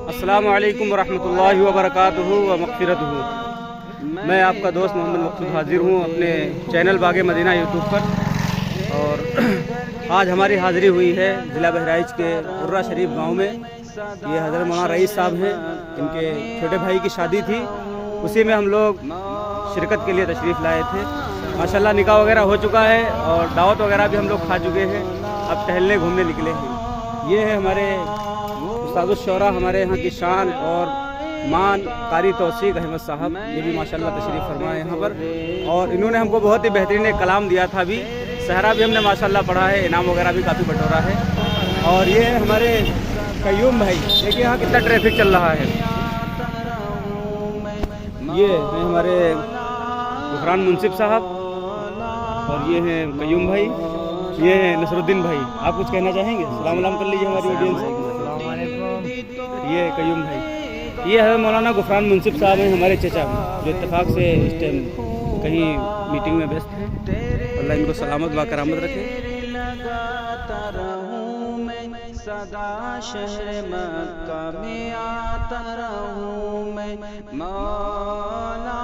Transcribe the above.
अस्सलामु अलैकुम वरहमतुल्लाहि वबरकातुहू व मग़फ़िरतुहू। मैं आपका दोस्त मोहम्मद मक़सूद हाज़िर हूँ अपने चैनल बाग़े मदीना यूट्यूब पर। और आज हमारी हाज़िरी हुई है ज़िला बहराइच के उर्रा शरीफ गांव में। ये हज़रत मौलाना रईस साहब हैं, इनके छोटे भाई की शादी थी, उसी में हम लोग शिरकत के लिए तशरीफ़ लाए थे। माशाल्लाह निकाह वगैरह हो चुका है और दावत वगैरह भी हम लोग खा चुके हैं। अब टहलने घूमने निकले हैं। ये है हमारे उस्तादुश शौरा, हमारे यहाँ की शान और मान कारी तौसीक अहमद साहब, ये भी माशाल्लाह तशरीफ़ फरमाए यहाँ पर। और इन्होंने हमको बहुत ही बेहतरीन एक कलाम दिया था। अभी सहरा भी हमने माशाल्लाह पढ़ा है, इनाम वगैरह भी काफ़ी बटोरा है। और ये है हमारे कयूम भाई, देखिए यहाँ कितना ट्रैफिक चल रहा है। ये हैं हमारे गुफरान मुंसिफ साहब और ये हैं कयूम भाई, ये हैं नसरुद्दीन भाई। आप कुछ कहना चाहेंगे? सलाम अलैकुम कर लीजिए हमारी ऑडियंस से। ये कयूम भाई, ये है मौलाना गुफरान मुंसिफ साहब हैं, हमारे चचा, जो इत्तेफाक से इस टाइम कहीं मीटिंग में व्यस्त हैं। अल्लाह इनको सलामत व करामत रखे। सदा शहर मक्का में आता रहूं मैं, मौला